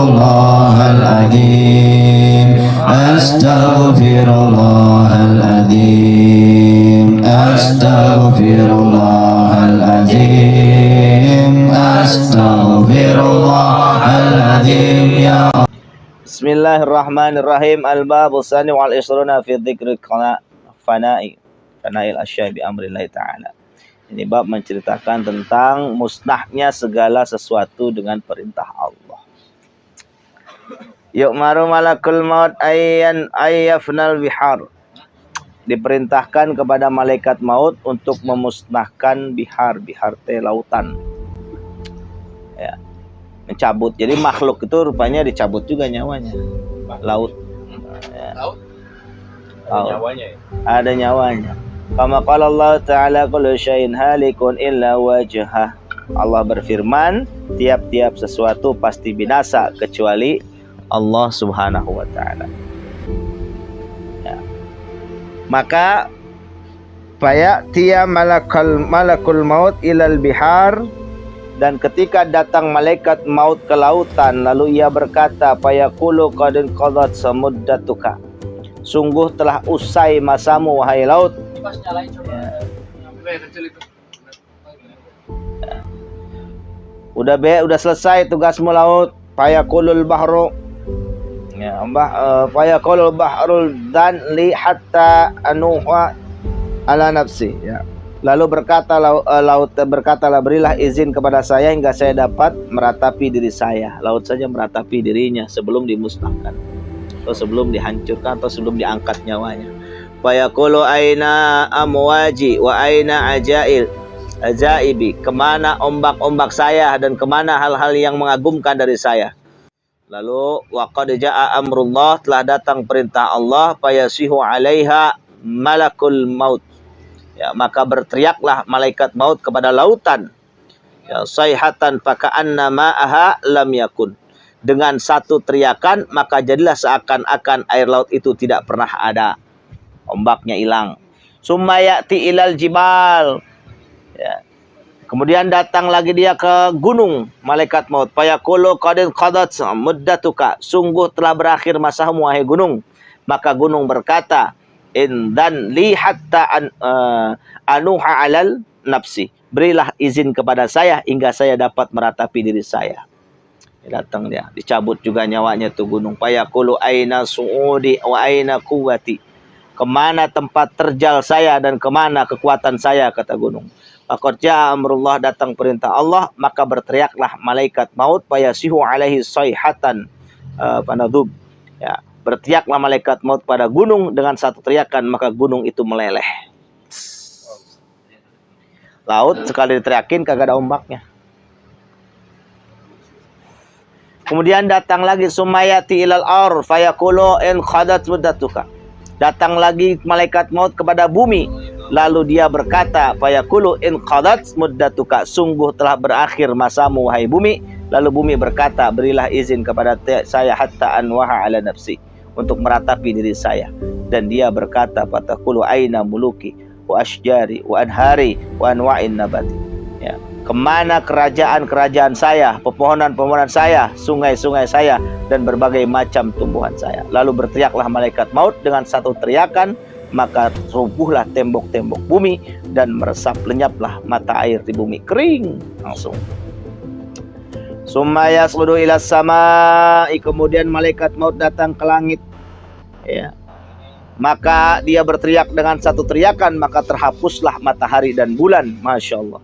Astaghfirullahaladzim, astaghfirullahaladzim, astaghfirullahaladzim, astaghfirullahaladzim ya. Bismillahirrahmanirrahim. Al-babu tsani wal isruna fi dzikri fana'il asya' bi amrillah ta'ala. Ini bab menceritakan tentang musnahnya segala sesuatu dengan perintah Allah. Yu'maru malakul maut ayyafnal bihar. Diperintahkan kepada malaikat maut untuk memusnahkan bihar teh lautan. Ya. Mencabut. Jadi makhluk itu rupanya dicabut juga nyawanya. Laut. Ya. Laut. Ada nyawanya ya? Ada nyawanya. Kama qala Allah Ta'ala kullu syai'in halikun illa wajhah. Allah berfirman, tiap-tiap sesuatu pasti binasa kecuali Allah Subhanahu wa Ta'ala. Ya. Maka fayatiya malakul maut ilal bihar, dan ketika datang malaikat maut ke lautan, lalu ia berkata, fayaqulu qad qadat samuddatuka. Sungguh telah usai masamu wahai laut. Ya. Udah selesai tugasmu laut. Fayaqulul bahru, ya, fayaqulul bahrul dan li hatta anuha ala nafsi, ya. Lalu laut berkatalah, berilah izin kepada saya hingga saya dapat meratapi diri saya. Laut saja meratapi dirinya sebelum dimusnahkan, atau sebelum dihancurkan, atau sebelum diangkat nyawanya. Fayaqulu aina amwaji wa aina ajaibi. Kemana ombak-ombak saya dan kemana hal-hal yang mengagumkan dari saya. Lalu waqad jaa amrullah, telah datang perintah Allah, fayasihu alaiha malakul maut. Ya, maka berteriaklah malaikat maut kepada lautan. Ya, sayhatan faka'anna ma'aha lam yakun. Dengan satu teriakan maka jadilah seakan-akan air laut itu tidak pernah ada. Ombaknya hilang. Summa ya'ti ilal jibal. Ya. Kemudian datang lagi dia ke gunung, malaikat maut. Fayaqulu qad qadat muddatuka. Sungguh telah berakhir masamu wahai gunung. Maka gunung berkata, dan li hatta anuha alal nafsi. Berilah izin kepada saya hingga saya dapat meratapi diri saya. Datang dia, dicabut juga nyawanya tuh gunung. Fayaqulu aina su'udi wa aina quwwati. Kemana tempat terjal saya dan kemana kekuatan saya, kata gunung. Faqad jaa amrullah, datang perintah Allah, maka berteriaklah malaikat maut, fayasihu alaihi sayhatan panadub. Ya, berteriaklah malaikat maut pada gunung dengan satu teriakan, maka gunung itu meleleh. Laut sekali diteriakin kagak ada ombaknya. Kemudian datang lagi sumayati ilal ar fayaqulu in qadat muddatuka. Datang lagi malaikat maut kepada bumi, lalu dia berkata, fayaqulu in qadat muddatuka. Sungguh telah berakhir masamu wahai bumi. Lalu bumi berkata, berilah izin kepada saya hatta anwaha ala nafsi, untuk meratapi diri saya. Dan dia berkata, fataqulu aina muluki wa asjari wa anhari wa anwa'in nabati. Ya. Kemana kerajaan-kerajaan saya, pepohonan-pepohonan saya, sungai-sungai saya, dan berbagai macam tumbuhan saya. Lalu berteriaklah malaikat maut dengan satu teriakan, maka rubuhlah tembok-tembok bumi dan meresap lenyaplah mata air di bumi, kering langsung. Summa yas'udu ila samai, kemudian malaikat maut datang ke langit. Ya. Maka dia berteriak dengan satu teriakan, maka terhapuslah matahari dan bulan. Masya Allah.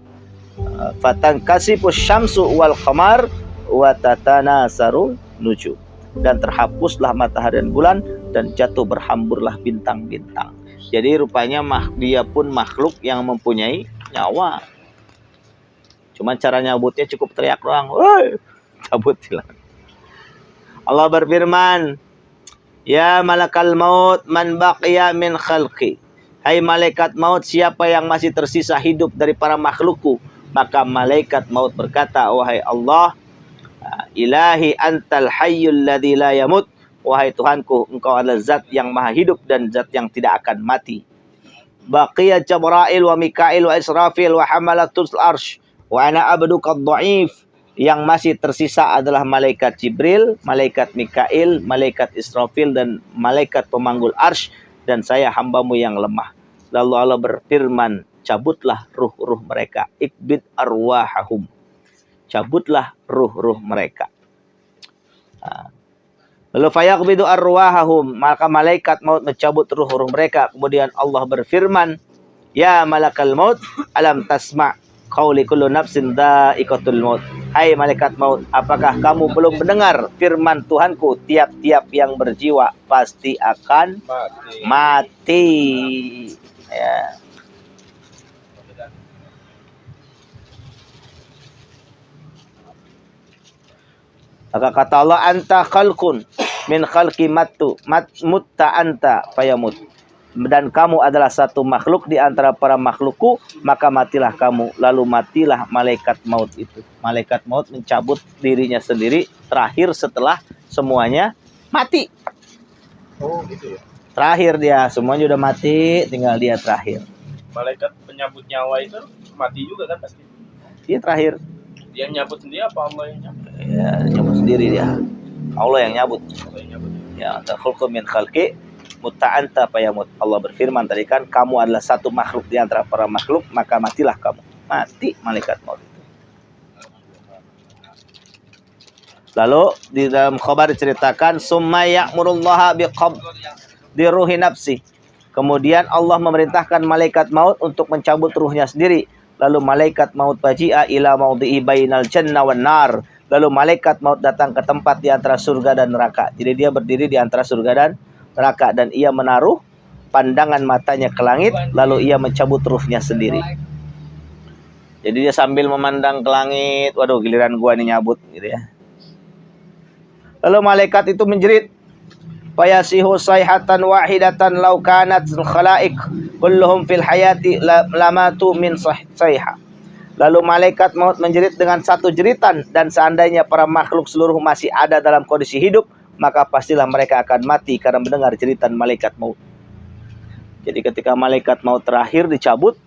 Fatankasifus syamsu wal qamar wa tatanasaru nujum. Dan terhapuslah matahari dan bulan, dan jatuh berhamburlah bintang-bintang. Jadi rupanya dia pun makhluk yang mempunyai nyawa. Cuman cara nyabutnya cukup teriak doang. Woi, cabut hilang. Allah berfirman, ya malakal maut man baqiya min khalqi. Hai malaikat maut, siapa yang masih tersisa hidup dari para makhlukku? Maka malaikat maut berkata, wahai Allah, ilahi antal hayyul ladzi la yamut. Wahai Tuhanku, engkau adalah zat yang maha hidup dan zat yang tidak akan mati. Baqiya Jibril wa Mikail wa Israfil wa hamalatul arsh wa ana abduka dhaif. Yang masih tersisa adalah malaikat Jibril, malaikat Mikail, malaikat Israfil, dan malaikat pemanggul arsy, dan saya hambamu yang lemah. Lalu Allah berfirman, cabutlah ruh-ruh mereka. Ikbid arwahahum. Cabutlah ruh-ruh mereka. Lalu fayaqbidu arwahahum, maka malaikat maut mencabut ruh-ruh mereka. Kemudian Allah berfirman, ya malakal maut, alam tasma' qauli kullu nafsin dha'iqatul maut. Hai malaikat maut, apakah kamu belum mendengar firman Tuhanku, tiap-tiap yang berjiwa pasti akan mati. Ya. Maka kata Allah, anta khalqun min khalqi mutta anta fayamut. Dan kamu adalah satu makhluk di antara para makhlukku, maka matilah kamu. Lalu matilah malaikat maut itu. Malaikat maut mencabut dirinya sendiri terakhir setelah semuanya mati. Oh gitu ya. Terakhir dia, semuanya udah mati, tinggal dia terakhir. Malaikat penyabut nyawa itu mati juga kan pasti. Dia terakhir. Dia nyabut sendiri apa Allah yang nyabut? Ya, nyabut sendiri dia. Allah yang nyabut. Allah yang nyabut. Ya, anta khalqun min khalqi mutta'anta fayamut. Allah berfirman tadi kan, kamu adalah satu makhluk di antara para makhluk, maka matilah kamu. Mati malaikat maut itu. Lalu di dalam khabar diceritakan, summa ya'murullaha biqabdi ruhi nafsi. Kemudian Allah memerintahkan malaikat maut untuk mencabut ruhnya sendiri. Lalu malaikat maut baji'a ila maudhi'i bainal jannah wan nar. Lalu malaikat maut datang ke tempat di antara surga dan neraka. Jadi dia berdiri di antara surga dan neraka, dan ia menaruh pandangan matanya ke langit, lalu ia mencabut ruhnya sendiri. Jadi dia sambil memandang ke langit, waduh giliran gua nih nyabut gitu ya. Lalu malaikat itu menjerit, fayasihu sayhatan wahidatan law kanat khalaik kulluhum fil hayati lamatu min sayha. Lalu malaikat maut menjerit dengan satu jeritan, dan seandainya para makhluk seluruh masih ada dalam kondisi hidup, maka pastilah mereka akan mati karena mendengar jeritan malaikat maut. Jadi ketika malaikat maut terakhir dicabut,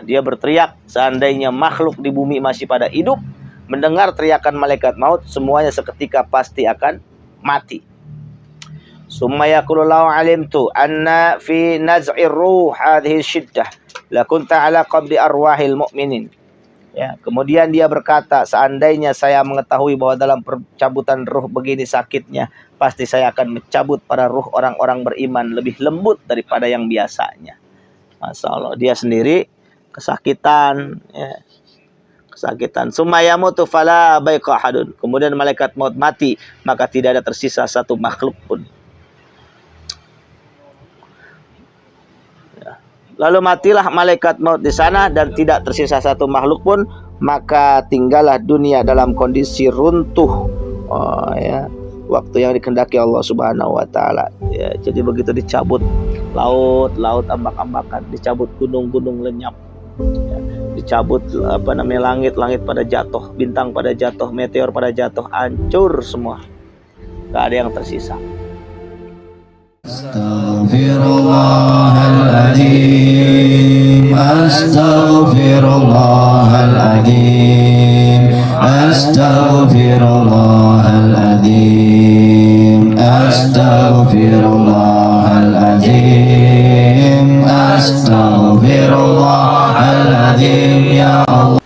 dia berteriak, seandainya makhluk di bumi masih pada hidup, mendengar teriakan malaikat maut, semuanya seketika pasti akan mati. Summa yaqulu law alimtu anna fi naz'ir ruh hadhihi syiddah la kunta ala qabdi arwahil mu'minin. Ya, kemudian dia berkata, seandainya saya mengetahui bahwa dalam pencabutan ruh begini sakitnya, pasti saya akan mencabut para ruh orang-orang beriman lebih lembut daripada yang biasanya. Masya Allah, dia sendiri kesakitan, ya. Kesakitan. Summa yamutu fala baiqa hadun. Kemudian malaikat maut mati, maka tidak ada tersisa satu makhluk pun. Lalu matilah malaikat maut di sana dan tidak tersisa satu makhluk pun, maka tinggallah dunia dalam kondisi runtuh. Oh ya, waktu yang dikehendaki Allah Subhanahu wa taala. Ya, jadi begitu dicabut laut ambak-ambakan, dicabut gunung-gunung lenyap. Ya, dicabut langit pada jatuh, bintang pada jatuh, meteor pada jatuh, hancur semua. Enggak ada yang tersisa. Astaghfirullahaladzim, astaghfirullahaladzim, astaghfirullahaladzim, astaghfirullahaladzim, astaghfirullahaladzim, ya Allah.